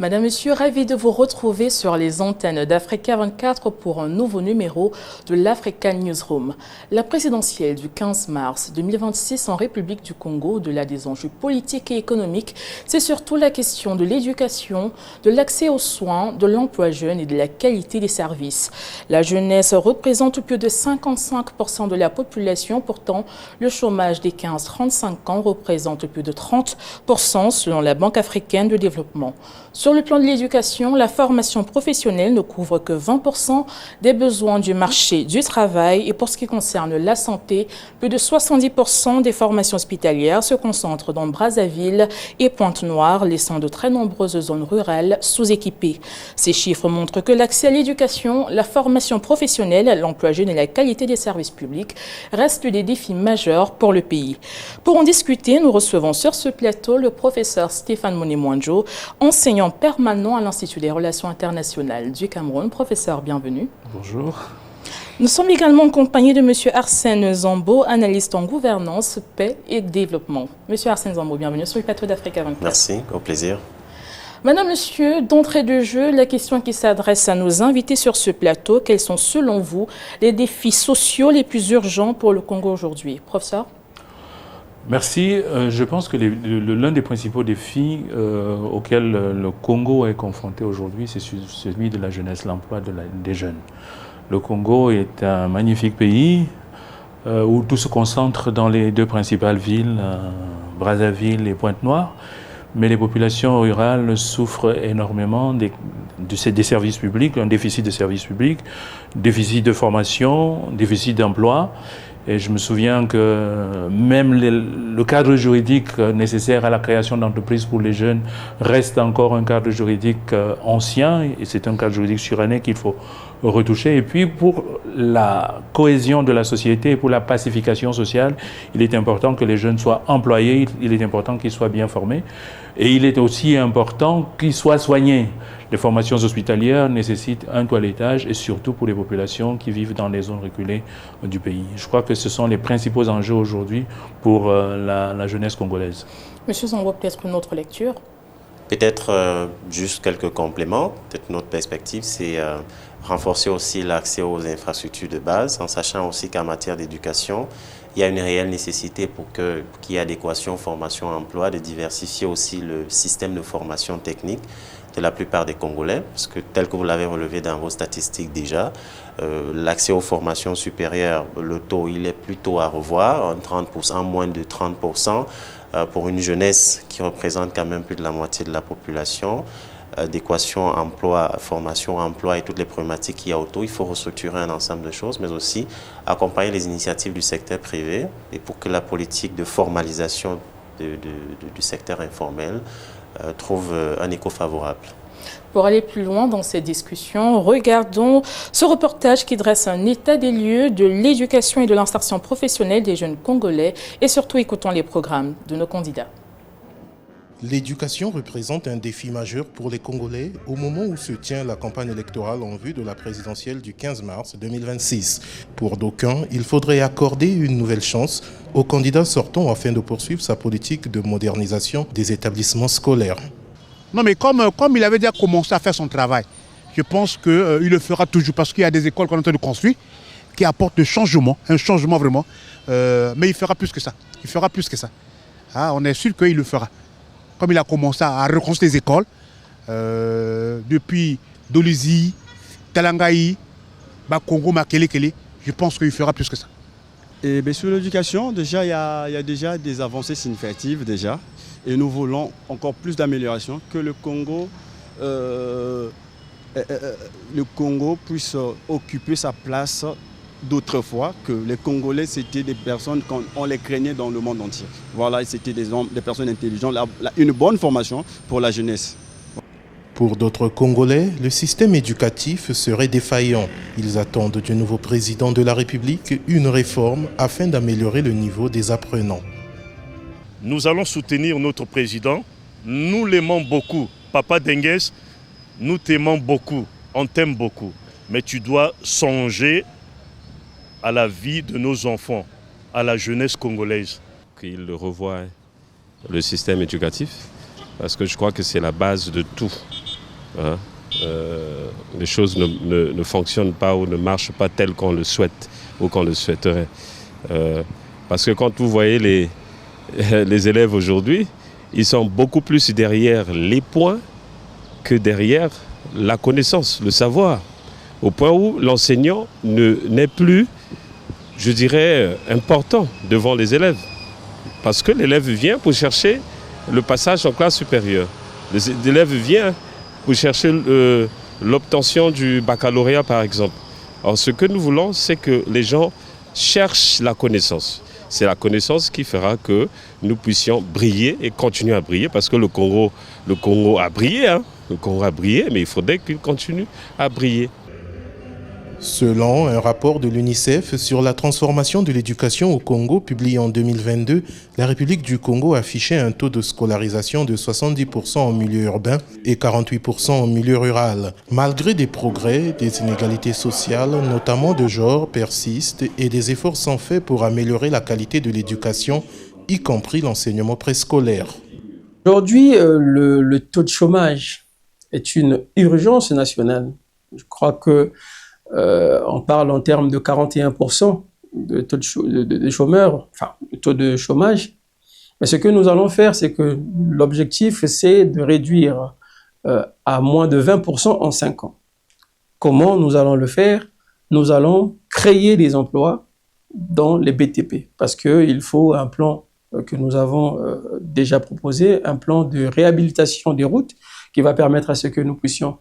Madame, Monsieur, ravi de vous retrouver sur les antennes d'Africa 24 pour un nouveau numéro de l'Africa Newsroom. La présidentielle du 15 mars 2026 en République du Congo, au-delà des enjeux politiques et économiques, c'est surtout la question de l'éducation, de l'accès aux soins, de l'emploi jeune et de la qualité des services. La jeunesse représente plus de 55% de la population, pourtant le chômage des 15-35 ans représente plus de 30% selon la Banque africaine de développement. Sur le plan de l'éducation, la formation professionnelle ne couvre que 20% des besoins du marché du travail et pour ce qui concerne la santé, plus de 70% des formations hospitalières se concentrent dans Brazzaville et Pointe-Noire, laissant de très nombreuses zones rurales sous-équipées. Ces chiffres montrent que l'accès à l'éducation, la formation professionnelle, l'emploi jeune et la qualité des services publics restent des défis majeurs pour le pays. Pour en discuter, nous recevons sur ce plateau le professeur Stéphane Monemwanjo, enseignant permanent à l'Institut des Relations Internationales du Cameroun. Professeur, bienvenue. Bonjour. Nous sommes également en compagnie de M. Arsène Zambo, analyste en gouvernance, paix et développement. M. Arsène Zambo, bienvenue sur le plateau d'Africa 24. Merci, au plaisir. Madame, Monsieur, d'entrée de jeu, la question qui s'adresse à nos invités sur ce plateau, quels sont selon vous les défis sociaux les plus urgents pour le Congo aujourd'hui? Professeur? Merci. Je pense que l'un des principaux défis auxquels le Congo est confronté aujourd'hui, c'est celui de la jeunesse, l'emploi des jeunes. Le Congo est un magnifique pays où tout se concentre dans les deux principales villes, Brazzaville et Pointe-Noire, mais les populations rurales souffrent énormément des services publics, un déficit de services publics, déficit de formation, déficit d'emploi. Et je me souviens que même le cadre juridique nécessaire à la création d'entreprises pour les jeunes reste encore un cadre juridique ancien, et c'est un cadre juridique suranné qu'il faut retoucher. Et puis pour la cohésion de la société et pour la pacification sociale, il est important que les jeunes soient employés, il est important qu'ils soient bien formés, et il est aussi important qu'ils soient soignés. Les formations hospitalières nécessitent un toilettage, et surtout pour les populations qui vivent dans les zones reculées du pays. Je crois que ce sont les principaux enjeux aujourd'hui pour la jeunesse congolaise. Monsieur Zambo, peut-être une autre lecture? Peut-être juste quelques compléments. Peut-être notre perspective, c'est renforcer aussi l'accès aux infrastructures de base, en sachant aussi qu'en matière d'éducation, il y a une réelle nécessité pour qu'il y ait adéquation formation-emploi, de diversifier aussi le système de formation technique de la plupart des Congolais, parce que tel que vous l'avez relevé dans vos statistiques déjà, l'accès aux formations supérieures, le taux, il est plutôt à revoir, en moins de 30%, pour une jeunesse qui représente quand même plus de la moitié de la population. Adéquation, emploi, formation, emploi et toutes les problématiques qu'il y a autour, il faut restructurer un ensemble de choses, mais aussi accompagner les initiatives du secteur privé et pour que la politique de formalisation du secteur informel trouve un écho favorable. Pour aller plus loin dans cette discussion, regardons ce reportage qui dresse un état des lieux de l'éducation et de l'insertion professionnelle des jeunes Congolais et surtout écoutons les programmes de nos candidats. L'éducation représente un défi majeur pour les Congolais au moment où se tient la campagne électorale en vue de la présidentielle du 15 mars 2026. Pour d'aucuns, il faudrait accorder une nouvelle chance aux candidats sortant afin de poursuivre sa politique de modernisation des établissements scolaires. Non mais comme il avait déjà commencé à faire son travail, je pense qu'il le fera toujours parce qu'il y a des écoles qu'on est en train de construire qui apportent un changement vraiment. Mais il fera plus que ça. Il fera plus que ça. Ah, on est sûr qu'il le fera. Comme il a commencé à reconstruire les écoles, depuis Dolizy, Talangaï, Bakongo, Makelekele, je pense qu'il fera plus que ça. Et bien, sur l'éducation, déjà, il y a déjà des avancées significatives déjà. Et nous voulons encore plus d'amélioration, que le Congo puisse occuper sa place d'autrefois, que les Congolais, c'était des personnes qu'on les craignait dans le monde entier. Voilà, c'était des personnes intelligentes, une bonne formation pour la jeunesse. Pour d'autres Congolais, le système éducatif serait défaillant. Ils attendent du nouveau président de la République une réforme afin d'améliorer le niveau des apprenants. Nous allons soutenir notre président. Nous l'aimons beaucoup. Papa Dengues, nous t'aimons beaucoup. On t'aime beaucoup. Mais tu dois songer à la vie de nos enfants, à la jeunesse congolaise. Qu'il revoie le système éducatif, parce que je crois que c'est la base de tout. Hein. Les choses ne fonctionnent pas ou ne marchent pas telles qu'on le souhaite ou qu'on le souhaiterait. Parce que quand vous voyez les élèves aujourd'hui, ils sont beaucoup plus derrière les points que derrière la connaissance, le savoir. Au point où l'enseignant n'est plus, je dirais, important devant les élèves. Parce que l'élève vient pour chercher le passage en classe supérieure. L'élève vient pour chercher l'obtention du baccalauréat, par exemple. Alors, ce que nous voulons, c'est que les gens cherchent la connaissance. C'est la connaissance qui fera que nous puissions briller et continuer à briller, parce que le Congo a brillé, hein. Le Congo a brillé, mais il faudrait qu'il continue à briller. Selon un rapport de l'UNICEF sur la transformation de l'éducation au Congo publié en 2022, la République du Congo affichait un taux de scolarisation de 70% en milieu urbain et 48% en milieu rural. Malgré des progrès, des inégalités sociales, notamment de genre, persistent et des efforts sont faits pour améliorer la qualité de l'éducation, y compris l'enseignement préscolaire. Aujourd'hui, le taux de chômage est une urgence nationale. Je crois que on parle en termes de 41% de taux de chômeurs, enfin, de taux de chômage. Mais ce que nous allons faire, c'est que l'objectif, c'est de réduire à moins de 20% en 5 ans. Comment nous allons le faire? Nous allons créer des emplois dans les BTP, parce qu'il faut un plan que nous avons déjà proposé, un plan de réhabilitation des routes qui va permettre à ce que nous puissions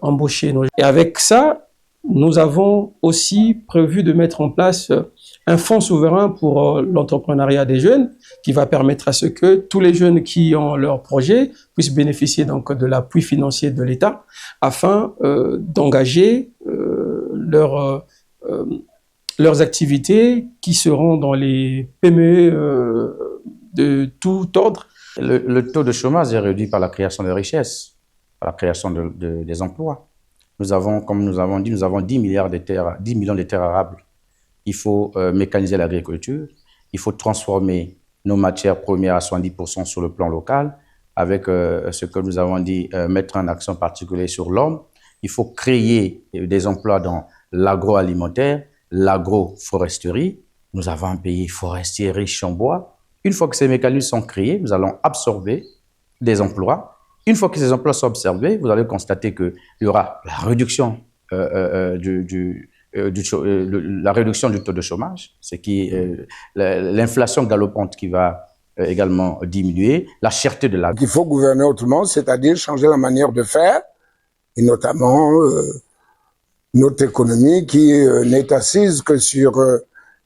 embaucher nos gens. Et avec ça, nous avons aussi prévu de mettre en place un fonds souverain pour l'entrepreneuriat des jeunes qui va permettre à ce que tous les jeunes qui ont leur projet puissent bénéficier donc de l'appui financier de l'État afin d'engager leurs activités qui seront dans les PME de tout ordre. Le taux de chômage est réduit par la création de richesses, par la création des emplois. Nous avons, comme nous avons dit, 10 millions de terres arables. Il faut mécaniser l'agriculture, il faut transformer nos matières premières à 70% sur le plan local, avec ce que nous avons dit, mettre un accent particulier sur l'homme. Il faut créer des emplois dans l'agroalimentaire, l'agroforesterie. Nous avons un pays forestier riche en bois. Une fois que ces mécanismes sont créés, nous allons absorber des emplois. Une fois que ces emplois sont observés, vous allez constater qu'il y aura la réduction, la réduction du taux de chômage, l'inflation galopante qui va également diminuer, la cherté de la vie. Il faut gouverner autrement, c'est-à-dire changer la manière de faire, et notamment notre économie qui n'est assise que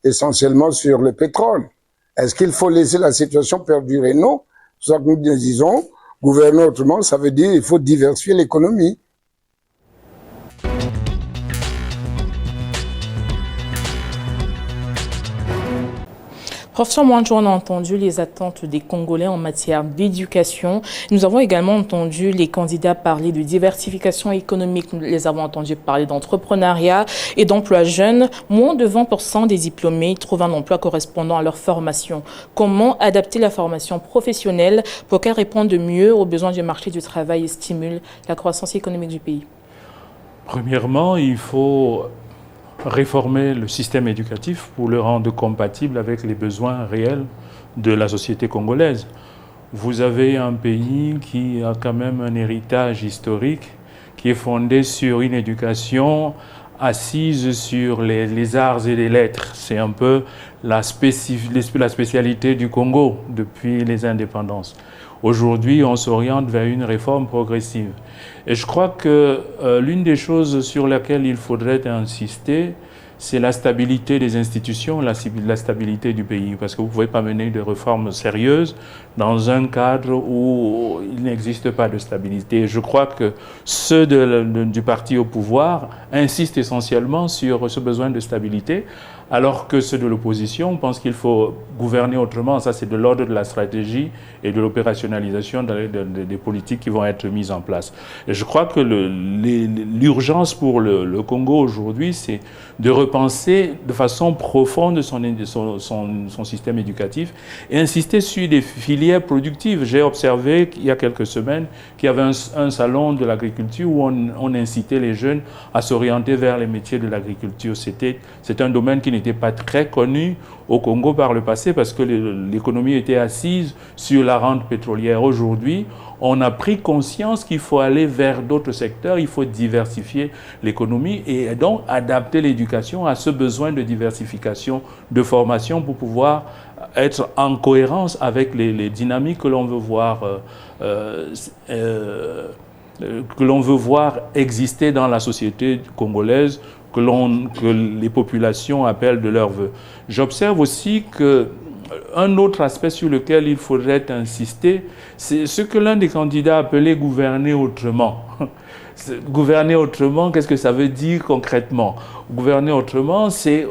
essentiellement sur le pétrole. Est-ce qu'il faut laisser la situation perdurer? Non. C'est ça que nous disons. Gouverner autrement, ça veut dire qu'il faut diversifier l'économie. Professeur Mouandjou, on a entendu les attentes des Congolais en matière d'éducation. Nous avons également entendu les candidats parler de diversification économique. Nous les avons entendus parler d'entrepreneuriat et d'emploi jeunes. Moins de 20% des diplômés trouvent un emploi correspondant à leur formation. Comment adapter la formation professionnelle pour qu'elle réponde mieux aux besoins du marché du travail et stimule la croissance économique du pays? Premièrement, il faut réformer le système éducatif pour le rendre compatible avec les besoins réels de la société congolaise. Vous avez un pays qui a quand même un héritage historique qui est fondé sur une éducation assise sur les arts et les lettres. C'est un peu la spécialité du Congo depuis les indépendances. Aujourd'hui, on s'oriente vers une réforme progressive. Et je crois que l'une des choses sur laquelle il faudrait insister, c'est la stabilité des institutions, la stabilité du pays. Parce que vous ne pouvez pas mener des réformes sérieuses dans un cadre où il n'existe pas de stabilité. Je crois que ceux du parti au pouvoir insistent essentiellement sur ce besoin de stabilité, alors que ceux de l'opposition pensent qu'il faut gouverner autrement. Ça, c'est de l'ordre de la stratégie et de l'opérationnalisation des politiques qui vont être mises en place. Et je crois que l'urgence pour le Congo aujourd'hui, c'est de repenser de façon profonde son système éducatif et insister sur des filières productives. J'ai observé il y a quelques semaines qu'il y avait un salon de l'agriculture où on incitait les jeunes à s'orienter vers les métiers de l'agriculture. C'est un domaine qui n'était pas très connu au Congo par le passé parce que l'économie était assise sur la rente pétrolière. Aujourd'hui, on a pris conscience qu'il faut aller vers d'autres secteurs, il faut diversifier l'économie et donc adapter l'éducation à ce besoin de diversification de formation pour pouvoir être en cohérence avec les dynamiques que l'on veut voir exister dans la société congolaise, que les populations appellent de leur vœu. J'observe aussi qu'un autre aspect sur lequel il faudrait insister, c'est ce que l'un des candidats appelait gouverner autrement. Gouverner autrement, qu'est-ce que ça veut dire concrètement? Gouverner autrement, c'est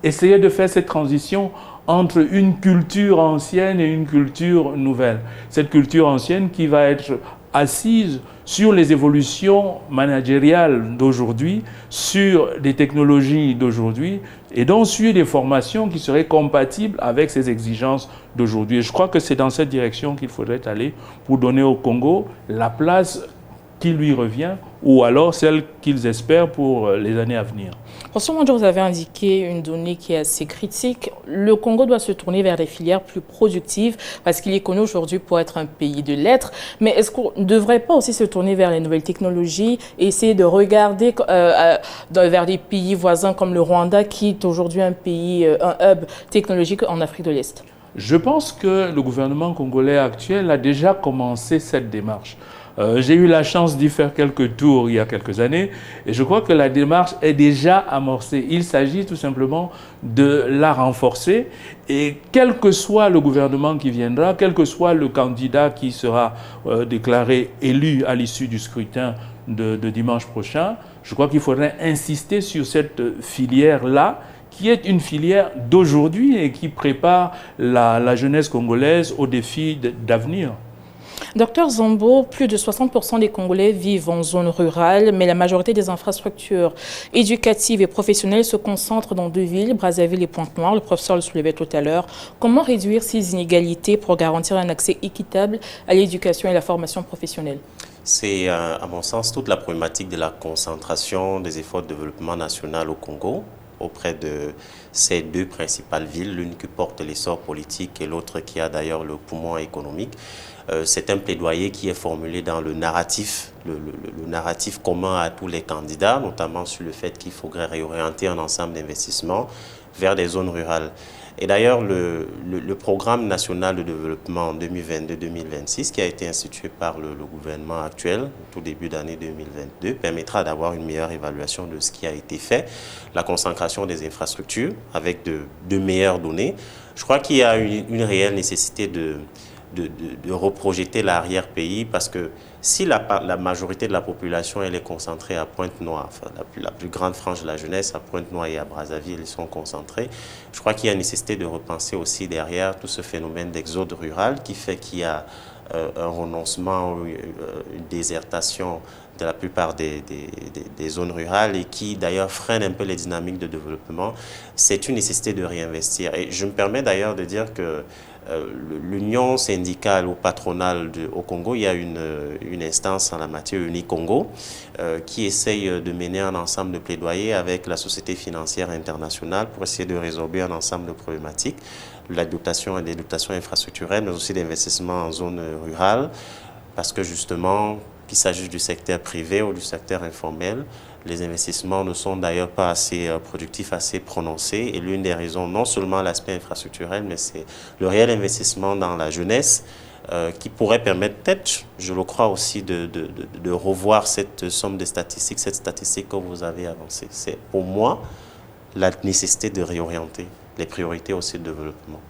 essayer de faire cette transition entre une culture ancienne et une culture nouvelle. Cette culture ancienne qui va être assise sur les évolutions managériales d'aujourd'hui, sur des technologies d'aujourd'hui, et donc sur des formations qui seraient compatibles avec ces exigences d'aujourd'hui. Et je crois que c'est dans cette direction qu'il faudrait aller pour donner au Congo la place qui lui revient, ou alors celle qu'ils espèrent pour les années à venir. François Mondjo, vous avez indiqué une donnée qui est assez critique. Le Congo doit se tourner vers des filières plus productives parce qu'il est connu aujourd'hui pour être un pays de lettres. Mais est-ce qu'on ne devrait pas aussi se tourner vers les nouvelles technologies et essayer de regarder vers des pays voisins comme le Rwanda, qui est aujourd'hui un pays, un hub technologique en Afrique de l'Est? Je pense que le gouvernement congolais actuel a déjà commencé cette démarche. J'ai eu la chance d'y faire quelques tours il y a quelques années et je crois que la démarche est déjà amorcée. Il s'agit tout simplement de la renforcer et quel que soit le gouvernement qui viendra, quel que soit le candidat qui sera déclaré élu à l'issue du scrutin de dimanche prochain, je crois qu'il faudrait insister sur cette filière-là qui est une filière d'aujourd'hui et qui prépare la jeunesse congolaise aux défis d'avenir. Docteur Zombo, plus de 60% des Congolais vivent en zone rurale, mais la majorité des infrastructures éducatives et professionnelles se concentrent dans deux villes, Brazzaville et Pointe-Noire. Le professeur le soulevait tout à l'heure. Comment réduire ces inégalités pour garantir un accès équitable à l'éducation et la formation professionnelle? C'est, à mon sens, toute la problématique de la concentration des efforts de développement national au Congo auprès de ces deux principales villes, l'une qui porte l'essor politique et l'autre qui a d'ailleurs le poumon économique. C'est un plaidoyer qui est formulé dans le narratif commun à tous les candidats, notamment sur le fait qu'il faudrait réorienter un ensemble d'investissements vers des zones rurales. Et d'ailleurs, le programme national de développement 2022-2026, qui a été institué par le gouvernement actuel, au tout début d'année 2022, permettra d'avoir une meilleure évaluation de ce qui a été fait, la consécration des infrastructures avec de meilleures données. Je crois qu'il y a une réelle nécessité de reprojeter l'arrière-pays parce que si la majorité de la population elle est concentrée à Pointe-Noire, enfin, la plus grande frange de la jeunesse à Pointe-Noire et à Brazzaville, ils sont concentrés, je crois qu'il y a nécessité de repenser aussi derrière tout ce phénomène d'exode rural qui fait qu'il y a un renoncement ou une désertation de la plupart des zones rurales et qui d'ailleurs freine un peu les dynamiques de développement. C'est une nécessité de réinvestir. Et je me permets d'ailleurs de dire que l'union syndicale ou patronale au Congo, il y a une instance en la matière, Unicongo, qui essaye de mener un ensemble de plaidoyers avec la société financière internationale pour essayer de résorber un ensemble de problématiques, la dotation et des dotations infrastructurelles, mais aussi d'investissements en zone rurale, parce que justement, qu'il s'agisse du secteur privé ou du secteur informel, les investissements ne sont d'ailleurs pas assez productifs, assez prononcés. Et l'une des raisons, non seulement l'aspect infrastructurel, mais c'est le réel investissement dans la jeunesse qui pourrait permettre peut-être, je le crois aussi, de revoir cette somme de statistiques, cette statistique que vous avez avancée. C'est pour moi la nécessité de réorienter les priorités aussi de développement.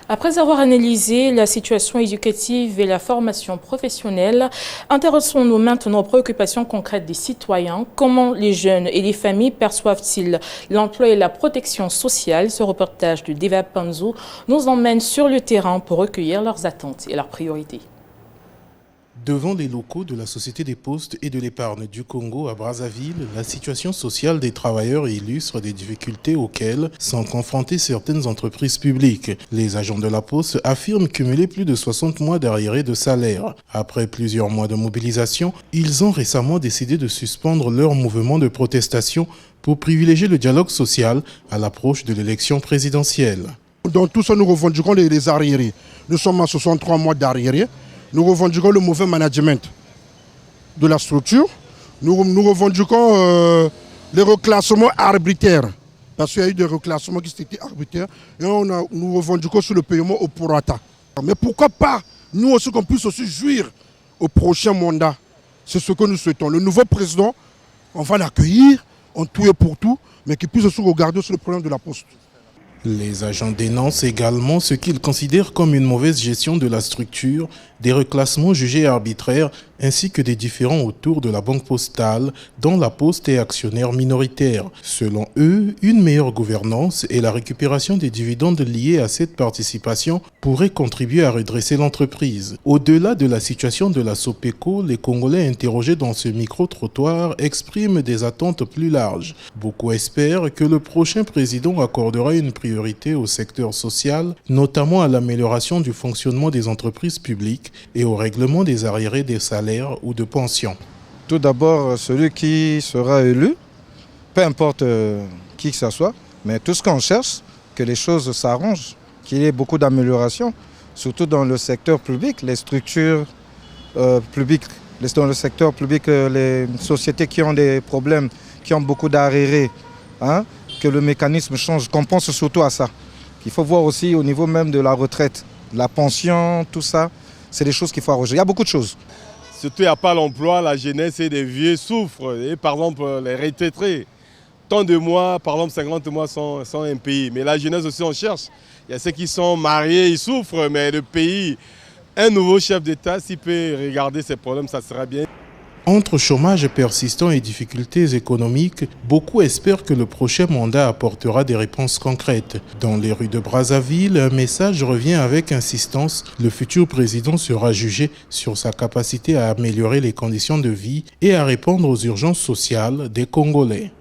Après avoir analysé la situation éducative et la formation professionnelle, intéressons-nous maintenant aux préoccupations concrètes des citoyens. Comment les jeunes et les familles perçoivent-ils l'emploi et la protection sociale? Ce reportage de Deva Panzou nous emmène sur le terrain pour recueillir leurs attentes et leurs priorités. Devant les locaux de la Société des Postes et de l'Épargne du Congo à Brazzaville, la situation sociale des travailleurs illustre des difficultés auxquelles sont confrontées certaines entreprises publiques. Les agents de la Poste affirment cumuler plus de 60 mois d'arriérés de salaire. Après plusieurs mois de mobilisation, ils ont récemment décidé de suspendre leur mouvement de protestation pour privilégier le dialogue social à l'approche de l'élection présidentielle. Dans tout ça, nous revendiquons les arriérés. Nous sommes à 63 mois d'arriérés. Nous revendiquons le mauvais management de la structure. Nous revendiquons les reclassements arbitraires. Parce qu'il y a eu des reclassements qui étaient arbitraires. Et nous revendiquons sur le paiement au prorata. Mais pourquoi pas, nous aussi, qu'on puisse aussi jouir au prochain mandat. C'est ce que nous souhaitons. Le nouveau président, on va l'accueillir en tout et pour tout, mais qu'il puisse aussi regarder sur le problème de la Poste. Les agents dénoncent également ce qu'ils considèrent comme une mauvaise gestion de la structure, des reclassements jugés arbitraires ainsi que des différends autour de la banque postale dont la Poste est actionnaire minoritaire. Selon eux, une meilleure gouvernance et la récupération des dividendes liés à cette participation pourraient contribuer à redresser l'entreprise. Au-delà de la situation de la Sopeco, les Congolais interrogés dans ce micro-trottoir expriment des attentes plus larges. Beaucoup espèrent que le prochain président accordera une priorité au secteur social, notamment à l'amélioration du fonctionnement des entreprises publiques et au règlement des arriérés des salaires ou de pensions. Tout d'abord, celui qui sera élu, peu importe qui que ce soit, mais tout ce qu'on cherche, que les choses s'arrangent, qu'il y ait beaucoup d'améliorations, surtout dans le secteur public, les structures publiques, dans le secteur public, les sociétés qui ont des problèmes, qui ont beaucoup d'arriérés, que le mécanisme change, qu'on pense surtout à ça. Il faut voir aussi au niveau même de la retraite, la pension, tout ça. C'est des choses qu'il faut arranger. Il y a beaucoup de choses. Surtout, il n'y a pas l'emploi, la jeunesse et les vieux souffrent. Et par exemple, les retraités, tant de mois, par exemple 50 mois sans un pays. Mais la jeunesse aussi, on cherche. Il y a ceux qui sont mariés, ils souffrent, mais le pays, un nouveau chef d'État, s'il peut regarder ces problèmes, ça sera bien. Entre chômage persistant et difficultés économiques, beaucoup espèrent que le prochain mandat apportera des réponses concrètes. Dans les rues de Brazzaville, un message revient avec insistance. Le futur président sera jugé sur sa capacité à améliorer les conditions de vie et à répondre aux urgences sociales des Congolais.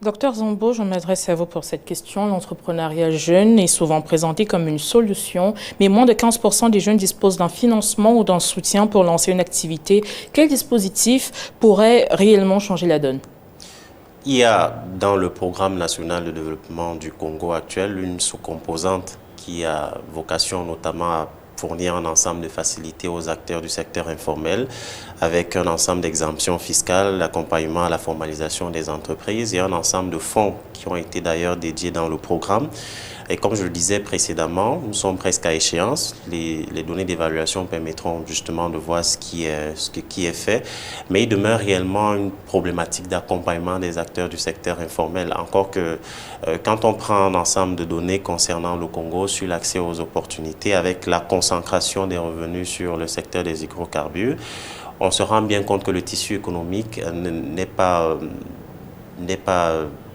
Docteur Zambo, je m'adresse à vous pour cette question. L'entrepreneuriat jeune est souvent présenté comme une solution, mais moins de 15% des jeunes disposent d'un financement ou d'un soutien pour lancer une activité. Quel dispositif pourrait réellement changer la donne? Il y a dans le programme national de développement du Congo actuel une sous-composante qui a vocation notamment à fournir un ensemble de facilités aux acteurs du secteur informel avec un ensemble d'exemptions fiscales, l'accompagnement à la formalisation des entreprises et un ensemble de fonds qui ont été d'ailleurs dédiés dans le programme. Et comme je le disais précédemment, nous sommes presque à échéance. Les données d'évaluation permettront justement de voir ce qui est fait. Mais il demeure réellement une problématique d'accompagnement des acteurs du secteur informel. Encore que quand on prend un ensemble de données concernant le Congo sur l'accès aux opportunités avec la concentration des revenus sur le secteur des hydrocarbures, on se rend bien compte que le tissu économique n'est pas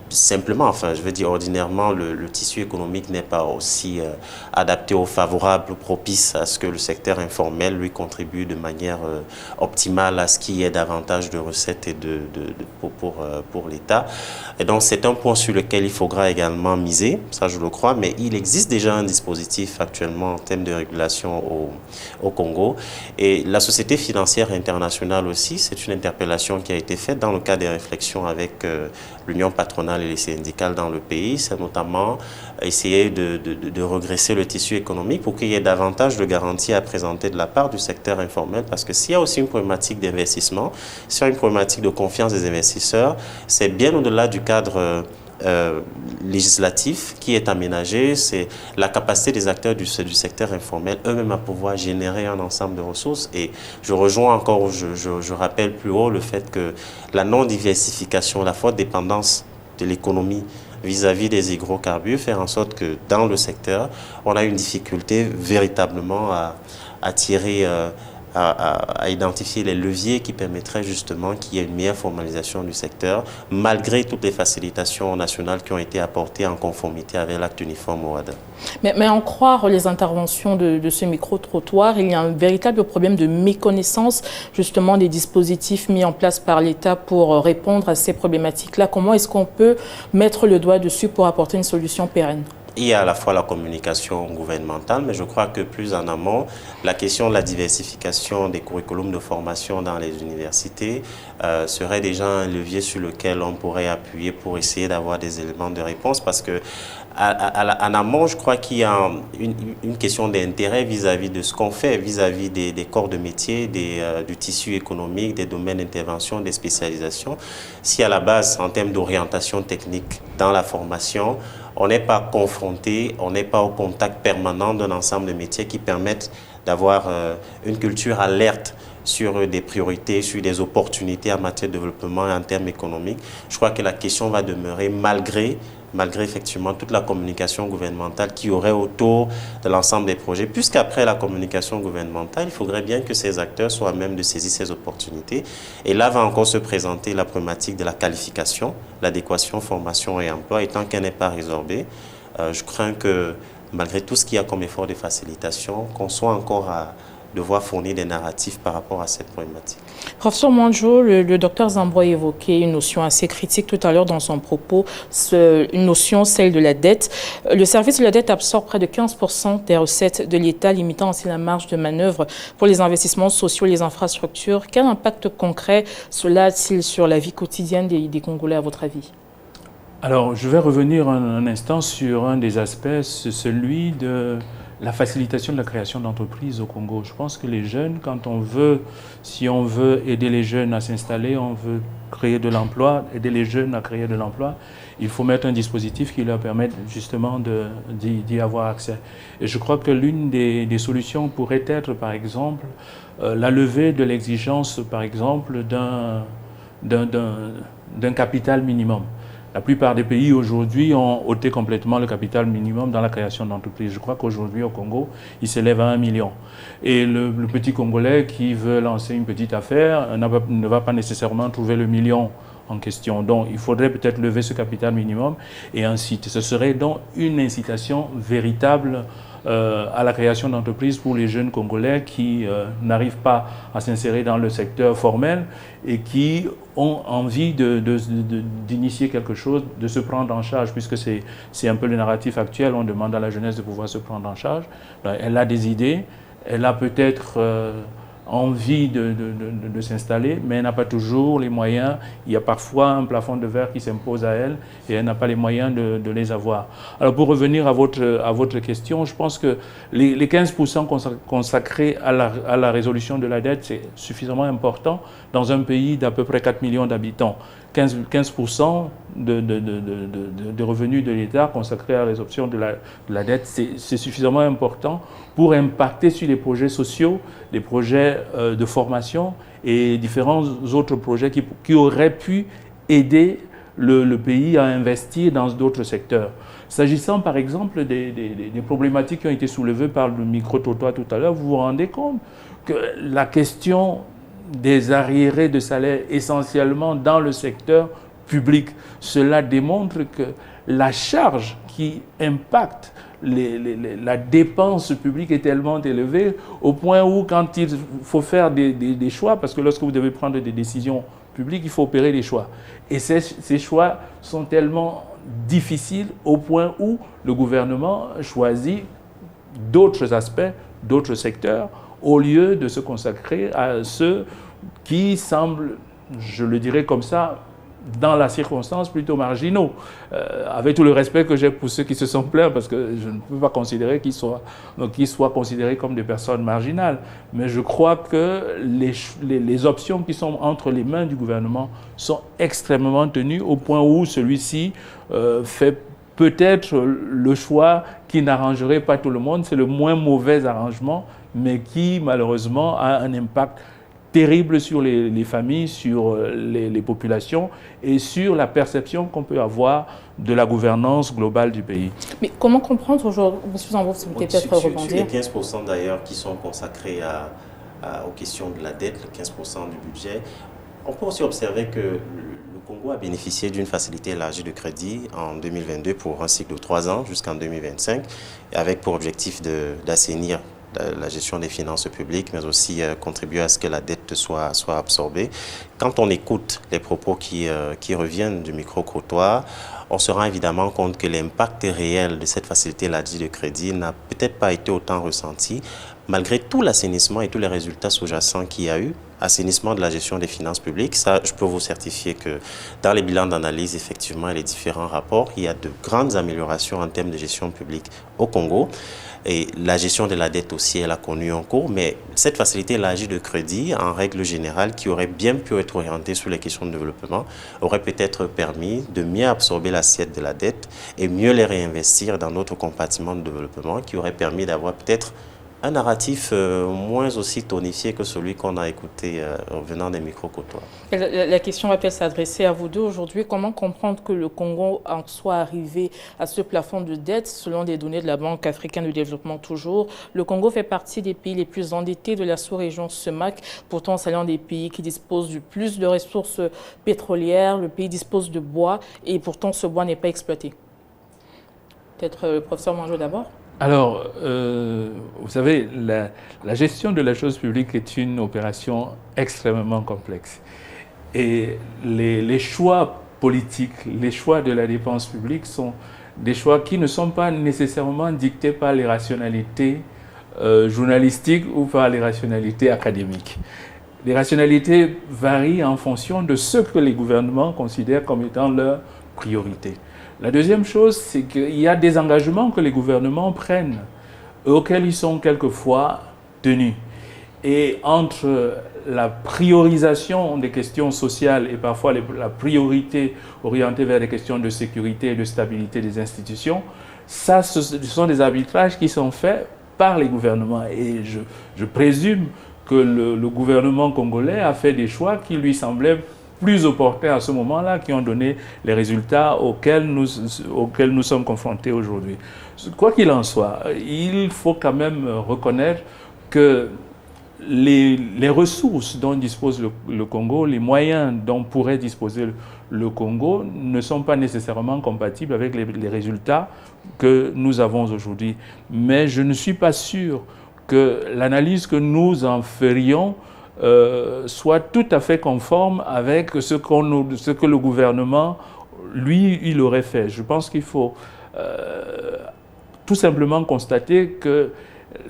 simplement, enfin, je veux dire, ordinairement, le tissu économique n'est pas aussi adapté ou favorable, propice à ce que le secteur informel lui contribue de manière optimale à ce qu'il y ait davantage de recettes et pour l'État. Et donc, c'est un point sur lequel il faudra également miser, ça je le crois, mais il existe déjà un dispositif actuellement en termes de régulation au Congo. Et la Société financière internationale aussi, c'est une interpellation qui a été faite dans le cadre des réflexions avec l'Union patronale et les syndicales dans le pays, c'est notamment essayer de regresser le tissu économique pour qu'il y ait davantage de garanties à présenter de la part du secteur informel, parce que s'il y a aussi une problématique d'investissement, s'il y a une problématique de confiance des investisseurs, c'est bien au-delà du cadre législatif qui est aménagé, c'est la capacité des acteurs du secteur informel eux-mêmes à pouvoir générer un ensemble de ressources. Et je rejoins encore, je rappelle plus haut le fait que la non-diversification, la forte dépendance de l'économie vis-à-vis des hydrocarbures, faire en sorte que dans le secteur, on a une difficulté véritablement à tirer, à identifier les leviers qui permettraient justement qu'il y ait une meilleure formalisation du secteur, malgré toutes les facilitations nationales qui ont été apportées en conformité avec l'acte uniforme OHADA. Mais en croire les interventions de ce micro-trottoir, il y a un véritable problème de méconnaissance justement des dispositifs mis en place par l'État pour répondre à ces problématiques-là. Comment est-ce qu'on peut mettre le doigt dessus pour apporter une solution pérenne ? Il y a à la fois la communication gouvernementale, mais je crois que plus en amont, la question de la diversification des curriculums de formation dans les universités serait déjà un levier sur lequel on pourrait appuyer pour essayer d'avoir des éléments de réponse, parce que en amont, je crois qu'il y a une question d'intérêt vis-à-vis de ce qu'on fait, vis-à-vis des corps de métier, du tissu économique, des domaines d'intervention, des spécialisations. Si à la base, en termes d'orientation technique dans la formation, on n'est pas confronté, on n'est pas au contact permanent d'un ensemble de métiers qui permettent d'avoir une culture alerte sur des priorités, sur des opportunités en matière de développement et en termes économiques. Je crois que la question va demeurer malgré effectivement toute la communication gouvernementale qu'il y aurait autour de l'ensemble des projets, puisqu'après la communication gouvernementale, il faudrait bien que ces acteurs soient à même de saisir ces opportunités. Et là va encore se présenter la problématique de la qualification, l'adéquation, formation et emploi, et tant qu'elle n'est pas résorbée, je crains que malgré tout ce qu'il y a comme effort de facilitation, qu'on soit encore à devoir fournir des narratifs par rapport à cette problématique. Professeur Mwanjo, le docteur Zambo a évoqué une notion assez critique tout à l'heure dans son propos, une notion, celle de la dette. Le service de la dette absorbe près de 15% des recettes de l'État, limitant ainsi la marge de manœuvre pour les investissements sociaux et les infrastructures. Quel impact concret cela a-t-il sur la vie quotidienne des Congolais, à votre avis? Alors, je vais revenir un instant sur un des aspects, c'est celui de la facilitation de la création d'entreprises au Congo. Je pense que les jeunes, si on veut aider les jeunes à s'installer, on veut créer de l'emploi, aider les jeunes à créer de l'emploi, il faut mettre un dispositif qui leur permette justement d'y avoir accès. Et je crois que l'une des solutions pourrait être, par exemple, la levée de l'exigence, par exemple, d'un capital minimum. La plupart des pays aujourd'hui ont ôté complètement le capital minimum dans la création d'entreprises. Je crois qu'aujourd'hui au Congo, il s'élève à 1 million. Et le petit Congolais qui veut lancer une petite affaire ne va pas nécessairement trouver le million en question. Donc il faudrait peut-être lever ce capital minimum et inciter. Ce serait donc une incitation véritable à la création d'entreprises pour les jeunes Congolais qui n'arrivent pas à s'insérer dans le secteur formel et qui ont envie d'initier quelque chose, de se prendre en charge, puisque c'est un peu le narratif actuel, on demande à la jeunesse de pouvoir se prendre en charge. Elle a des idées, elle a peut-être envie de s'installer, mais elle n'a pas toujours les moyens. Il y a parfois un plafond de verre qui s'impose à elle et elle n'a pas les moyens de les avoir. Alors pour revenir à votre question, je pense que les 15% consacrés à la résolution de la dette, c'est suffisamment important dans un pays d'à peu près 4 millions d'habitants. 15% de revenus de l'État consacrés à la résolution de la dette, c'est suffisamment important pour impacter sur les projets sociaux, les projets de formation et différents autres projets qui auraient pu aider le pays à investir dans d'autres secteurs. S'agissant par exemple des problématiques qui ont été soulevées par le micro-trottoir tout à l'heure, vous vous rendez compte que la question des arriérés de salaire essentiellement dans le secteur public, cela démontre que la charge qui impacte la dépense publique est tellement élevée au point où quand il faut faire des choix, parce que lorsque vous devez prendre des décisions publiques, il faut opérer des choix. Et ces choix sont tellement difficiles au point où le gouvernement choisit d'autres aspects, d'autres secteurs, au lieu de se consacrer à ceux qui semblent, je le dirais comme ça, dans la circonstance plutôt marginaux. Avec tout le respect que j'ai pour ceux qui se sont plaints, parce que je ne peux pas considérer qu'ils soient considérés comme des personnes marginales. Mais je crois que les options qui sont entre les mains du gouvernement sont extrêmement tenues au point où celui-ci fait peut-être le choix qui n'arrangerait pas tout le monde. C'est le moins mauvais arrangement, mais qui malheureusement a un impact terrible sur les familles, sur les populations et sur la perception qu'on peut avoir de la gouvernance globale du pays. Mais comment comprendre aujourd'hui, M. Zambo, si vous pouvez peut-être rebondir. Sur les 15% d'ailleurs qui sont consacrés aux questions de la dette, le 15% du budget, on peut aussi observer que le Congo a bénéficié d'une facilité élargie de crédit en 2022 pour un cycle de 3 ans jusqu'en 2025, avec pour objectif d'assainir la gestion des finances publiques, mais aussi contribuer à ce que la dette soit absorbée. Quand on écoute les propos qui reviennent du micro-trottoir, on se rend évidemment compte que l'impact réel de cette facilité élargie de crédit n'a peut-être pas été autant ressenti, malgré tout l'assainissement et tous les résultats sous-jacents qu'il y a eu. Assainissement de la gestion des finances publiques, ça, je peux vous certifier que dans les bilans d'analyse, effectivement, et les différents rapports, il y a de grandes améliorations en termes de gestion publique au Congo. Et la gestion de la dette aussi, elle a connu un cours, mais cette facilité élargie de crédit, en règle générale, qui aurait bien pu être orientée sur les questions de développement, aurait peut-être permis de mieux absorber l'assiette de la dette et mieux les réinvestir dans notre compartiment de développement, qui aurait permis d'avoir peut-être un narratif moins aussi tonifié que celui qu'on a écouté venant des micro-trottoirs. La question va peut-être s'adresser à vous deux aujourd'hui. Comment comprendre que le Congo en soit arrivé à ce plafond de dette selon des données de la Banque africaine de développement toujours? Le Congo fait partie des pays les plus endettés de la sous-région CEMAC. Pourtant, c'est l'un des pays qui dispose du plus de ressources pétrolières. Le pays dispose de bois et pourtant ce bois n'est pas exploité. Peut-être le professeur Manjou d'abord. Alors, vous savez, la gestion de la chose publique est une opération extrêmement complexe. Et les choix politiques, les choix de la dépense publique sont des choix qui ne sont pas nécessairement dictés par les rationalités journalistiques ou par les rationalités académiques. Les rationalités varient en fonction de ce que les gouvernements considèrent comme étant leurs priorités. La deuxième chose, c'est qu'il y a des engagements que les gouvernements prennent, auxquels ils sont quelquefois tenus. Et entre la priorisation des questions sociales et parfois la priorité orientée vers les questions de sécurité et de stabilité des institutions, ça, ce sont des arbitrages qui sont faits par les gouvernements. Et je présume que le gouvernement congolais a fait des choix qui lui semblaient plus opportuns à ce moment-là, qui ont donné les résultats auxquels nous sommes confrontés aujourd'hui. Quoi qu'il en soit, il faut quand même reconnaître que les ressources dont dispose le Congo, les moyens dont pourrait disposer le Congo ne sont pas nécessairement compatibles avec les résultats que nous avons aujourd'hui. Mais je ne suis pas sûr que l'analyse que nous en ferions soit tout à fait conforme avec ce que le gouvernement, lui, il aurait fait. Je pense qu'il faut tout simplement constater que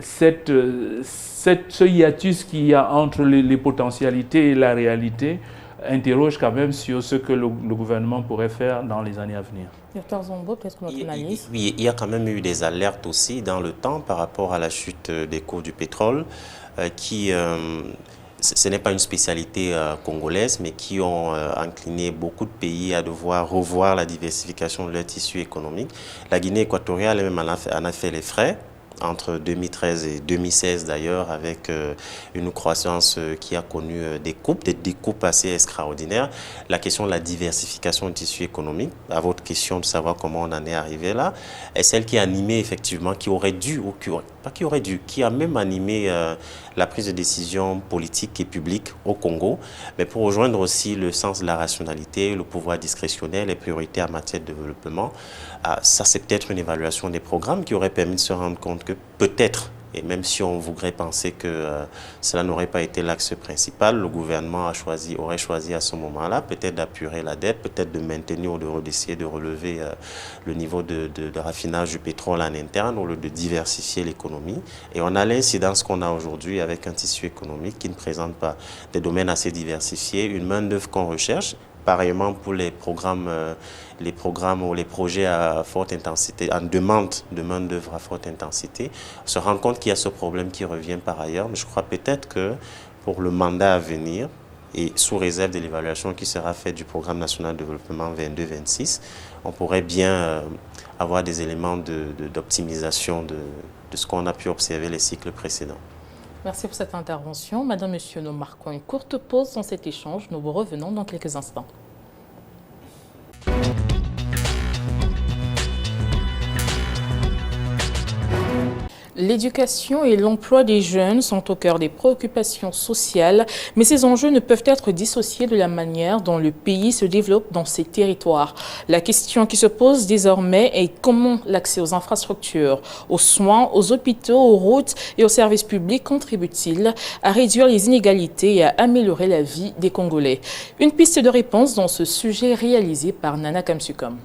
ce hiatus qu'il y a entre les potentialités et la réalité interroge quand même sur ce que le gouvernement pourrait faire dans les années à venir. Dr Zambo, peut-être notre analyse. Oui, il y a quand même eu des alertes aussi dans le temps par rapport à la chute des cours du pétrole qui... ce n'est pas une spécialité congolaise, mais qui ont incliné beaucoup de pays à devoir revoir la diversification de leur tissu économique. La Guinée équatoriale elle-même en a fait les frais, entre 2013 et 2016 d'ailleurs, avec une croissance qui a connu des coupes assez extraordinaires. La question de la diversification du tissu économique, à votre question de savoir comment on en est arrivé là, est celle qui a animé effectivement, qui a même animé la prise de décision politique et publique au Congo, mais pour rejoindre aussi le sens de la rationalité, le pouvoir discrétionnaire, les priorités en matière de développement. Ça, c'est peut-être une évaluation des programmes qui aurait permis de se rendre compte que peut-être, et même si on voudrait penser que cela n'aurait pas été l'axe principal, le gouvernement aurait choisi à ce moment-là peut-être d'apurer la dette, peut-être de maintenir ou d'essayer de relever le niveau de raffinage du pétrole en interne ou de diversifier l'économie. Et on a l'incidence qu'on a aujourd'hui avec un tissu économique qui ne présente pas des domaines assez diversifiés, une main-d'œuvre qu'on recherche. Pareillement pour les programmes ou les projets à forte intensité, en demande de main-d'œuvre à forte intensité, on se rend compte qu'il y a ce problème qui revient par ailleurs. Mais je crois peut-être que pour le mandat à venir, et sous réserve de l'évaluation qui sera faite du programme national de développement 22-26, on pourrait bien avoir des éléments d'optimisation de ce qu'on a pu observer les cycles précédents. Merci pour cette intervention. Madame, Monsieur, nous marquons une courte pause dans cet échange. Nous vous revenons dans quelques instants. L'éducation et l'emploi des jeunes sont au cœur des préoccupations sociales, mais ces enjeux ne peuvent être dissociés de la manière dont le pays se développe dans ses territoires. La question qui se pose désormais est comment l'accès aux infrastructures, aux soins, aux hôpitaux, aux routes et aux services publics contribue-t-il à réduire les inégalités et à améliorer la vie des Congolais? Une piste de réponse dans ce sujet réalisé par Nana Kamsukom.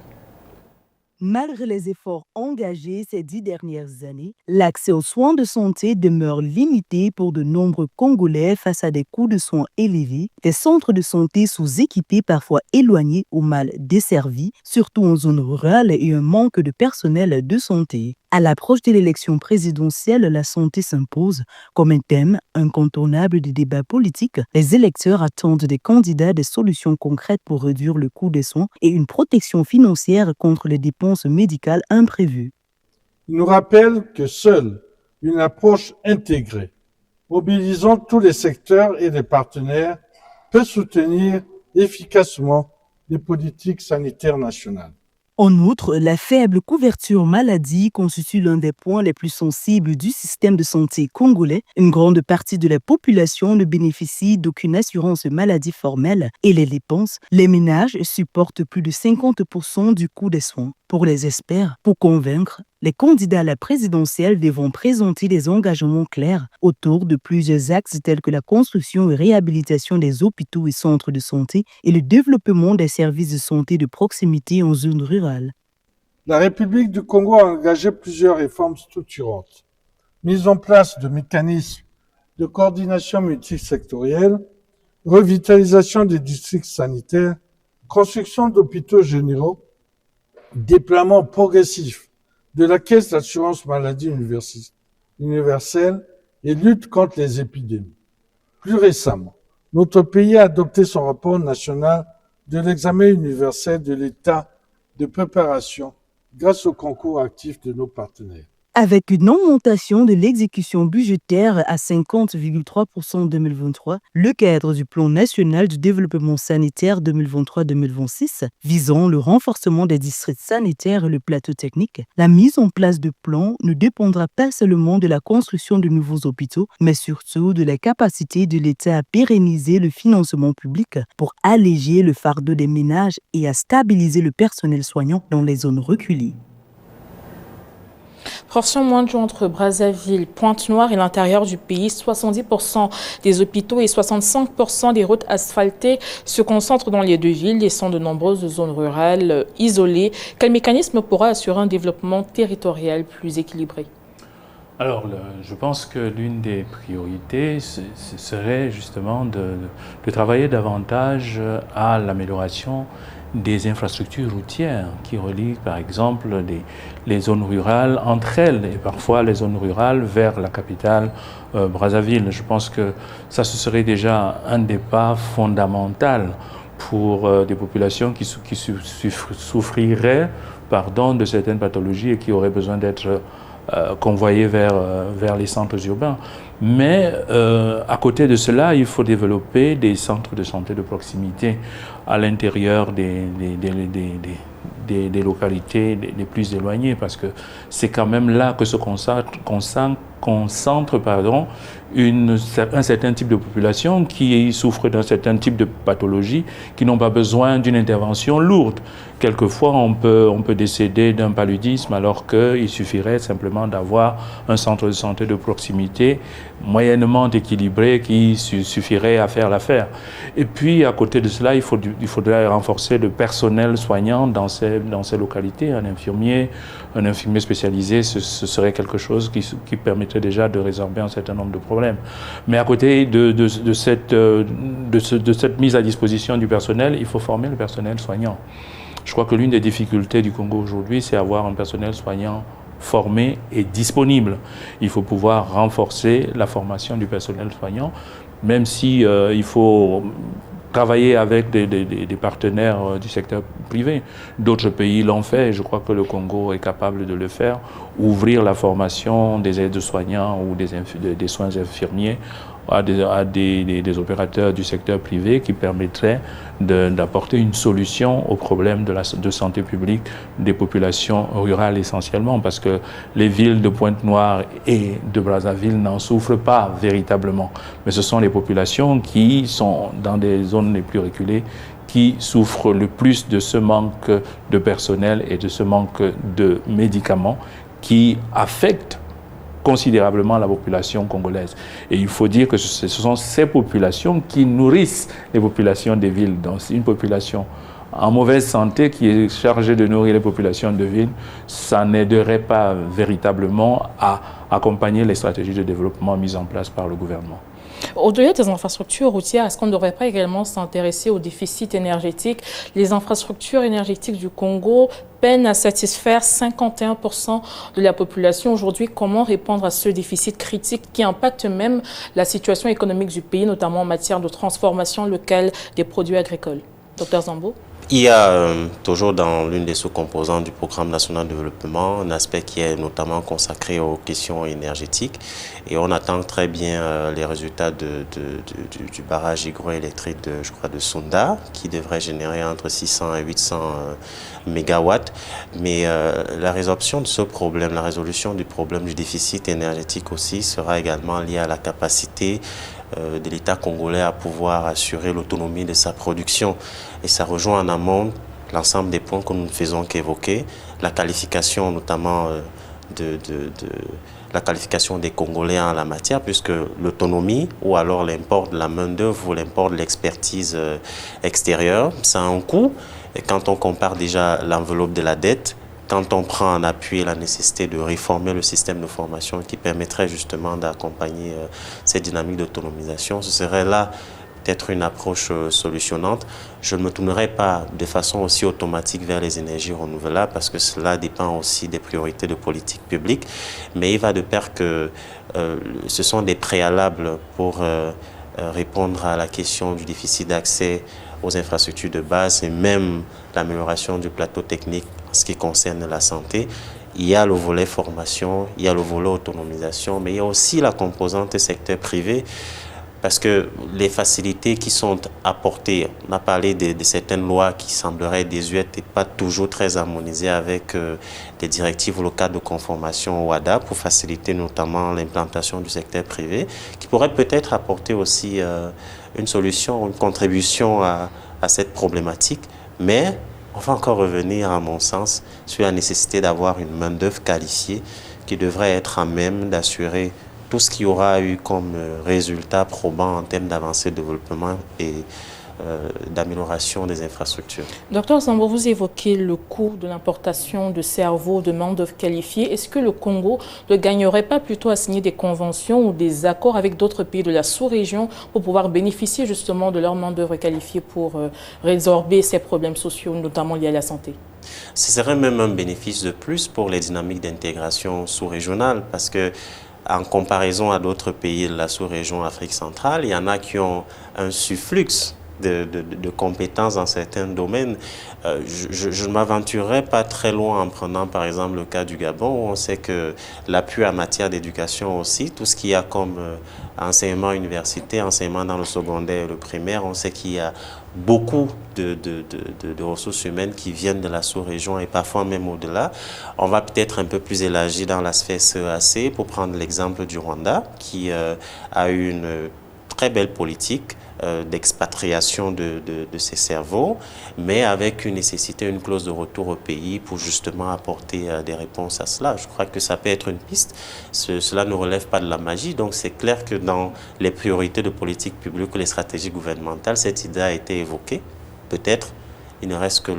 Malgré les efforts engagés ces 10 dernières années, l'accès aux soins de santé demeure limité pour de nombreux Congolais face à des coûts de soins élevés, des centres de santé sous-équipés parfois éloignés ou mal desservis, surtout en zone rurale, et un manque de personnel de santé. À l'approche de l'élection présidentielle, la santé s'impose comme un thème incontournable des débats politiques. Les électeurs attendent des candidats des solutions concrètes pour réduire le coût des soins et une protection financière contre les dépenses médicales imprévues. Il nous rappelle que seule une approche intégrée, mobilisant tous les secteurs et les partenaires, peut soutenir efficacement les politiques sanitaires nationales. En outre, la faible couverture maladie constitue l'un des points les plus sensibles du système de santé congolais. Une grande partie de la population ne bénéficie d'aucune assurance maladie formelle et les dépenses, les ménages supportent plus de 50% du coût des soins. Pour les experts, pour convaincre, les candidats à la présidentielle devront présenter des engagements clairs autour de plusieurs axes tels que la construction et réhabilitation des hôpitaux et centres de santé et le développement des services de santé de proximité en zone rurale. La République du Congo a engagé plusieurs réformes structurantes. Mise en place de mécanismes de coordination multisectorielle, revitalisation des districts sanitaires, construction d'hôpitaux généraux, déploiement progressif de la Caisse d'assurance maladie universelle et lutte contre les épidémies. Plus récemment, notre pays a adopté son rapport national de l'examen universel de l'état de préparation grâce au concours actif de nos partenaires. Avec une augmentation de l'exécution budgétaire à 50,3% en 2023, le cadre du plan national du développement sanitaire 2023-2026 visant le renforcement des districts sanitaires et le plateau technique, la mise en place de plans ne dépendra pas seulement de la construction de nouveaux hôpitaux, mais surtout de la capacité de l'État à pérenniser le financement public pour alléger le fardeau des ménages et à stabiliser le personnel soignant dans les zones reculées. Portion moindre entre Brazzaville, Pointe-Noire et l'intérieur du pays, 70% des hôpitaux et 65% des routes asphaltées se concentrent dans les deux villes, laissant de nombreuses zones rurales isolées. Quel mécanisme pourra assurer un développement territorial plus équilibré? Alors, je pense que l'une des priorités ce serait justement de travailler davantage à l'amélioration des infrastructures routières qui relient par exemple les zones rurales entre elles et parfois les zones rurales vers la capitale Brazzaville. Je pense que ça ce serait déjà un des pas fondamental pour des populations qui souffriraient de certaines pathologies et qui auraient besoin d'être convoyés vers les centres urbains. Mais à côté de cela, il faut développer des centres de santé de proximité à l'intérieur des localités les plus éloignées, parce que c'est quand même là que se concentre un certain type de population qui souffre d'un certain type de pathologie, qui n'ont pas besoin d'une intervention lourde. Quelquefois, on peut décéder d'un paludisme alors qu'il suffirait simplement d'avoir un centre de santé de proximité moyennement équilibré qui suffirait à faire l'affaire. Et puis, à côté de cela, il faudrait renforcer le personnel soignant dans ces localités. Un infirmier spécialisé, ce serait quelque chose qui permettrait déjà de résorber un certain nombre de problèmes. Mais à côté de cette mise à disposition du personnel, il faut former le personnel soignant. Je crois que l'une des difficultés du Congo aujourd'hui, c'est avoir un personnel soignant formé et disponible. Il faut pouvoir renforcer la formation du personnel soignant, même si il faut travailler avec des partenaires du secteur privé. D'autres pays l'ont fait et je crois que le Congo est capable de le faire. Ouvrir la formation des aides-soignants ou des soins infirmiers à des opérateurs du secteur privé qui permettraient d'apporter une solution aux problèmes de santé publique des populations rurales essentiellement, parce que les villes de Pointe-Noire et de Brazzaville n'en souffrent pas véritablement. Mais ce sont les populations qui sont dans des zones les plus reculées qui souffrent le plus de ce manque de personnel et de ce manque de médicaments qui affectent considérablement la population congolaise. Et il faut dire que ce sont ces populations qui nourrissent les populations des villes. Donc une population en mauvaise santé qui est chargée de nourrir les populations de ville, ça n'aiderait pas véritablement à accompagner les stratégies de développement mises en place par le gouvernement. Au-delà des infrastructures routières, est-ce qu'on ne devrait pas également s'intéresser au déficit énergétique? Les infrastructures énergétiques du Congo peinent à satisfaire 51% de la population aujourd'hui. Comment répondre à ce déficit critique qui impacte même la situation économique du pays, notamment en matière de transformation locale des produits agricoles? Dr Zambo? Il y a toujours dans l'une des sous-composantes du programme national de développement un aspect qui est notamment consacré aux questions énergétiques et on attend très bien les résultats du barrage hydroélectrique de Sunda qui devrait générer entre 600 et 800 mégawatts. Mais la résorption de ce problème, la résolution du problème du déficit énergétique aussi sera également liée à la capacité de l'État congolais à pouvoir assurer l'autonomie de sa production. Et ça rejoint en amont l'ensemble des points que nous ne faisons qu'évoquer, la qualification notamment la qualification des Congolais en la matière, puisque l'autonomie ou alors l'import de la main-d'œuvre ou l'import de l'expertise extérieure, ça a un coût. Et quand on compare déjà l'enveloppe de la dette, quand on prend en appui la nécessité de réformer le système de formation qui permettrait justement d'accompagner cette dynamique d'autonomisation, ce serait là peut-être une approche solutionnante. Je ne me tournerai pas de façon aussi automatique vers les énergies renouvelables parce que cela dépend aussi des priorités de politique publique, mais il va de pair que ce sont des préalables pour répondre à la question du déficit d'accès aux infrastructures de base et même l'amélioration du plateau technique en ce qui concerne la santé. Il y a le volet formation, il y a le volet autonomisation, mais il y a aussi la composante secteur privé parce que les facilités qui sont apportées, on a parlé de certaines lois qui sembleraient désuètes et pas toujours très harmonisées avec des directives ou le cadre de conformation OADA pour faciliter notamment l'implantation du secteur privé, qui pourrait peut-être apporter aussi une solution, une contribution à cette problématique. Mais on va encore revenir, à mon sens, sur la nécessité d'avoir une main-d'œuvre qualifiée qui devrait être à même d'assurer tout ce qui aura eu comme résultat probant en termes d'avancée de développement et d'amélioration des infrastructures. Docteur Zambo, vous évoquez le coût de l'importation de cerveaux, de main-d'œuvre qualifiée. Est-ce que le Congo ne gagnerait pas plutôt à signer des conventions ou des accords avec d'autres pays de la sous-région pour pouvoir bénéficier justement de leur main-d'œuvre qualifiée pour résorber ces problèmes sociaux, notamment liés à la santé? Ce serait même un bénéfice de plus pour les dynamiques d'intégration sous-régionale parce que en comparaison à d'autres pays de la sous-région Afrique centrale, il y en a qui ont un sufflux de compétences dans certains domaines. Je ne m'aventurerai pas très loin en prenant par exemple le cas du Gabon où on sait que l'appui en matière d'éducation aussi, tout ce qu'il y a comme enseignement universitaire, enseignement dans le secondaire et le primaire, on sait qu'il y a beaucoup de ressources humaines qui viennent de la sous-région et parfois même au-delà. On va peut-être un peu plus élargir dans la sphère CEAC pour prendre l'exemple du Rwanda qui a eu une très belle politique d'expatriation de ces cerveaux, mais avec une nécessité, une clause de retour au pays pour justement apporter des réponses à cela. Je crois que ça peut être une piste. Cela ne relève pas de la magie, donc c'est clair que dans les priorités de politique publique ou les stratégies gouvernementales, cette idée a été évoquée. Peut-être, il ne reste que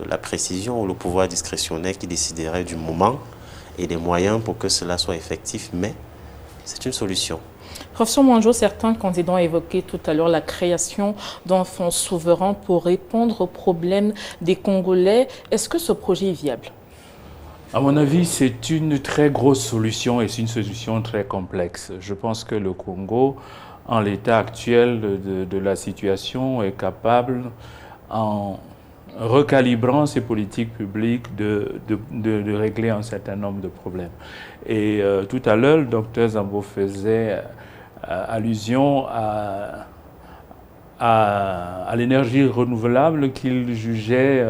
la précision ou le pouvoir discrétionnaire qui déciderait du moment et des moyens pour que cela soit effectif, mais c'est une solution. Professeur Mwanjo, certains candidats ont évoqué tout à l'heure la création d'un fonds souverain pour répondre aux problèmes des Congolais. Est-ce que ce projet est viable? À mon avis, c'est une très grosse solution et c'est une solution très complexe. Je pense que le Congo en l'état actuel de la situation, est capable, en recalibrant ses politiques publiques, de régler un certain nombre de problèmes. Et tout à l'heure, le docteur Zambo faisait allusion à l'énergie renouvelable qu'il jugeait,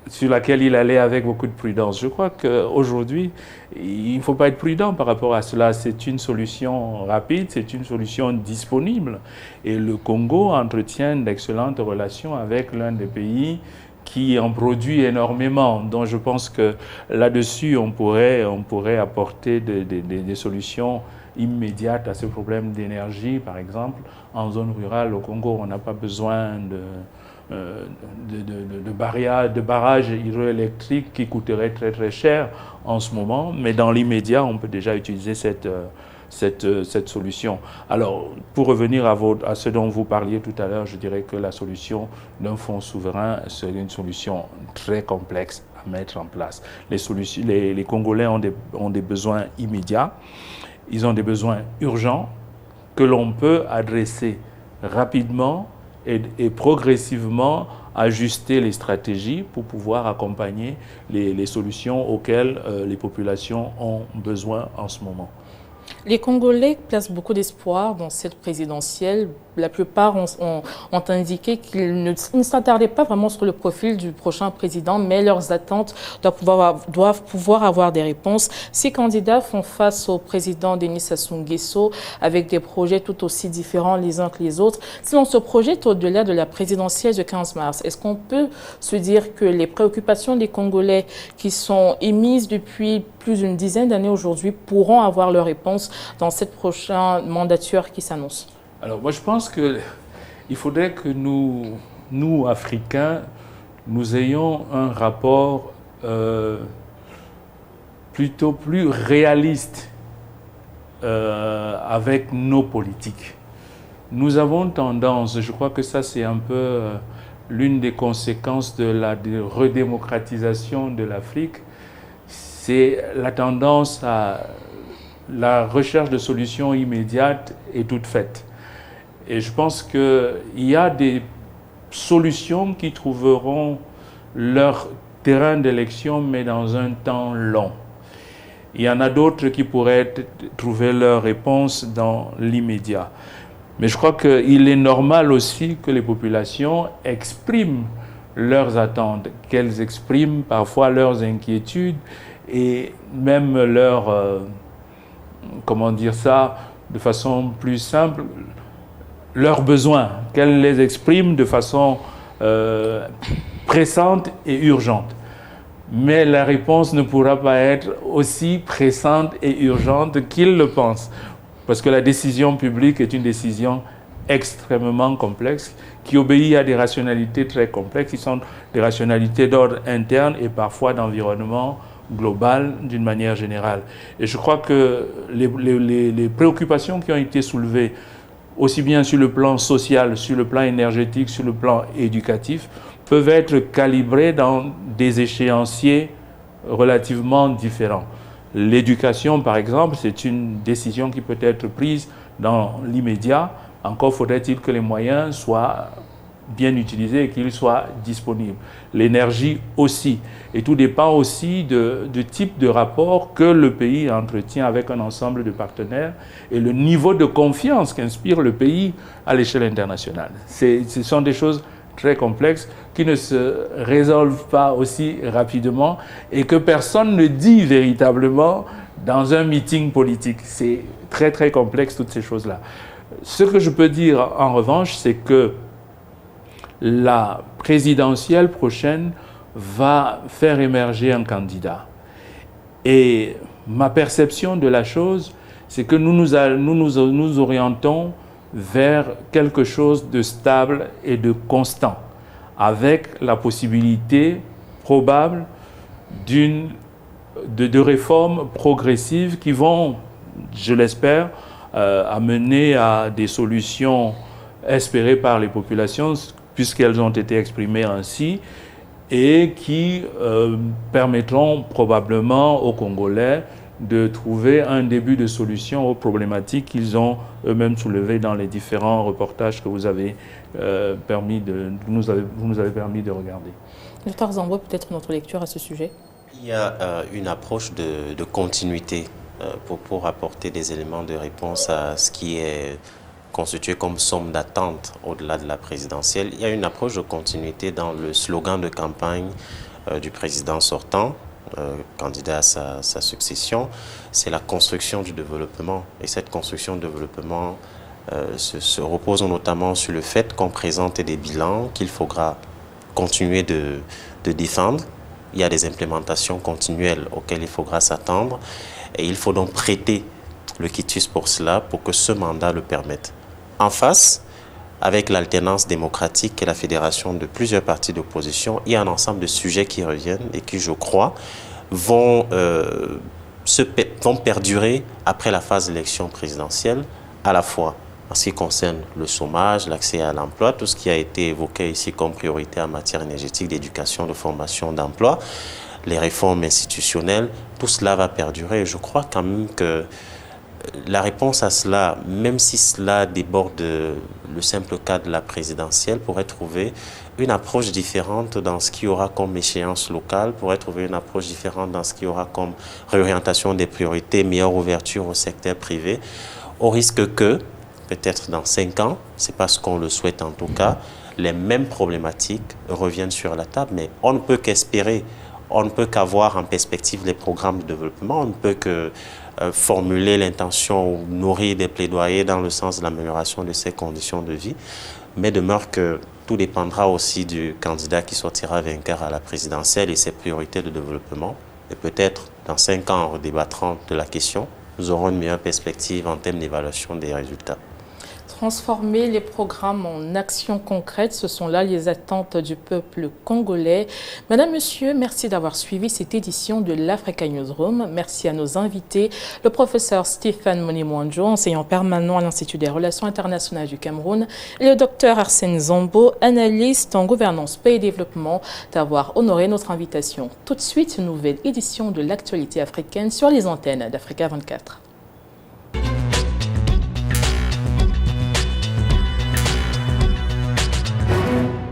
sur laquelle il allait avec beaucoup de prudence. Je crois qu'aujourd'hui, il ne faut pas être prudent par rapport à cela. C'est une solution rapide, c'est une solution disponible. Et le Congo entretient d'excellentes relations avec l'un des pays qui en produit énormément. Donc je pense que là-dessus, on pourrait apporter des solutions immédiates à ce problème d'énergie. Par exemple, en zone rurale, au Congo, on n'a pas besoin de barrages hydroélectriques qui coûteraient très très cher en ce moment, mais dans l'immédiat, on peut déjà utiliser cette solution. Alors, pour revenir à ce dont vous parliez tout à l'heure, je dirais que la solution d'un fonds souverain serait une solution très complexe à mettre en place. Les Congolais ont des besoins immédiats, ils ont des besoins urgents que l'on peut adresser rapidement et progressivement ajuster les stratégies pour pouvoir accompagner les solutions auxquelles les populations ont besoin en ce moment. Les Congolais placent beaucoup d'espoir dans cette présidentielle. La plupart ont indiqué qu'ils ne s'attardaient pas vraiment sur le profil du prochain président, mais leurs attentes doivent pouvoir avoir des réponses. Ces candidats font face au président Denis Sassou Nguesso avec des projets tout aussi différents les uns que les autres. Si on se projette au-delà de la présidentielle du 15 mars, est-ce qu'on peut se dire que les préoccupations des Congolais qui sont émises depuis plus d'une dizaine d'années aujourd'hui pourront avoir leur réponse dans cette prochaine mandature qui s'annonce? Alors moi je pense qu'il faudrait que nous Africains, nous ayons un rapport plutôt plus réaliste avec nos politiques. Nous avons tendance, je crois que ça c'est un peu l'une des conséquences de la redémocratisation de l'Afrique, c'est la tendance à la recherche de solutions immédiates et toutes faites. Et je pense qu'il y a des solutions qui trouveront leur terrain d'élection, mais dans un temps long. Il y en a d'autres qui pourraient trouver leur réponse dans l'immédiat. Mais je crois qu'il est normal aussi que les populations expriment leurs attentes, qu'elles expriment parfois leurs inquiétudes et même leurs, comment dire ça, de façon plus simple, leurs besoins, qu'elles les expriment de façon pressante et urgente. Mais la réponse ne pourra pas être aussi pressante et urgente qu'ils le pensent. Parce que la décision publique est une décision extrêmement complexe, qui obéit à des rationalités très complexes, qui sont des rationalités d'ordre interne et parfois d'environnement global d'une manière générale. Et je crois que les préoccupations qui ont été soulevées, aussi bien sur le plan social, sur le plan énergétique, sur le plan éducatif, peuvent être calibrées dans des échéanciers relativement différents. L'éducation, par exemple, c'est une décision qui peut être prise dans l'immédiat. Encore faudrait-il que les moyens soient bien utilisés et qu'ils soient disponibles. L'énergie aussi. Et tout dépend aussi du type de rapport que le pays entretient avec un ensemble de partenaires et le niveau de confiance qu'inspire le pays à l'échelle internationale. Ce sont des choses très complexes qui ne se résolvent pas aussi rapidement et que personne ne dit véritablement dans un meeting politique. C'est très très complexe toutes ces choses-là. Ce que je peux dire en revanche, c'est que la présidentielle prochaine va faire émerger un candidat. Et ma perception de la chose, c'est que nous orientons vers quelque chose de stable et de constant, avec la possibilité probable de réformes progressives qui vont, je l'espère, amener à des solutions espérées par les populations, puisqu'elles ont été exprimées ainsi, et qui permettront probablement aux Congolais de trouver un début de solution aux problématiques qu'ils ont eux-mêmes soulevées dans les différents reportages que vous avez vous nous avez permis de regarder. Dr Zambo, peut-être notre lecture à ce sujet? Il y a une approche de continuité pour apporter des éléments de réponse à ce qui est constitué comme somme d'attente au-delà de la présidentielle. Il y a une approche de continuité dans le slogan de campagne du président sortant, candidat à sa succession, c'est la construction du développement. Et cette construction du développement se repose notamment sur le fait qu'on présente des bilans qu'il faudra continuer de défendre. Il y a des implémentations continuelles auxquelles il faudra s'attendre et il faut donc prêter le quitus pour cela, pour que ce mandat le permette. En face, avec l'alternance démocratique et la fédération de plusieurs partis d'opposition, il y a un ensemble de sujets qui reviennent et qui, je crois, vont perdurer après la phase d'élection présidentielle, à la fois en ce qui concerne le chômage, l'accès à l'emploi, tout ce qui a été évoqué ici comme priorité en matière énergétique, d'éducation, de formation, d'emploi, les réformes institutionnelles, tout cela va perdurer. Et je crois quand même que la réponse à cela, même si cela déborde le simple cas de la présidentielle, pourrait trouver une approche différente dans ce qu'il y aura comme échéance locale, pourrait trouver une approche différente dans ce qu'il y aura comme réorientation des priorités, meilleure ouverture au secteur privé, au risque que, peut-être dans 5 ans, c'est pas ce qu'on le souhaite en tout cas, les mêmes problématiques reviennent sur la table, mais on ne peut qu'espérer, on ne peut qu'avoir en perspective les programmes de développement, on ne peut que formuler l'intention ou nourrir des plaidoyers dans le sens de l'amélioration de ses conditions de vie, mais demeure que tout dépendra aussi du candidat qui sortira vainqueur à la présidentielle et ses priorités de développement. Et peut-être dans 5 ans, en redébattant de la question, nous aurons une meilleure perspective en termes d'évaluation des résultats. Transformer les programmes en actions concrètes, ce sont là les attentes du peuple congolais. Madame, Monsieur, merci d'avoir suivi cette édition de l'Africa Newsroom. Merci à nos invités, le professeur Stéphane Monimouandjo, enseignant permanent à l'Institut des Relations internationales du Cameroun, et le docteur Arsène Zambo, analyste en gouvernance, paix et développement, d'avoir honoré notre invitation. Tout de suite, une nouvelle édition de l'actualité africaine sur les antennes d'Africa 24.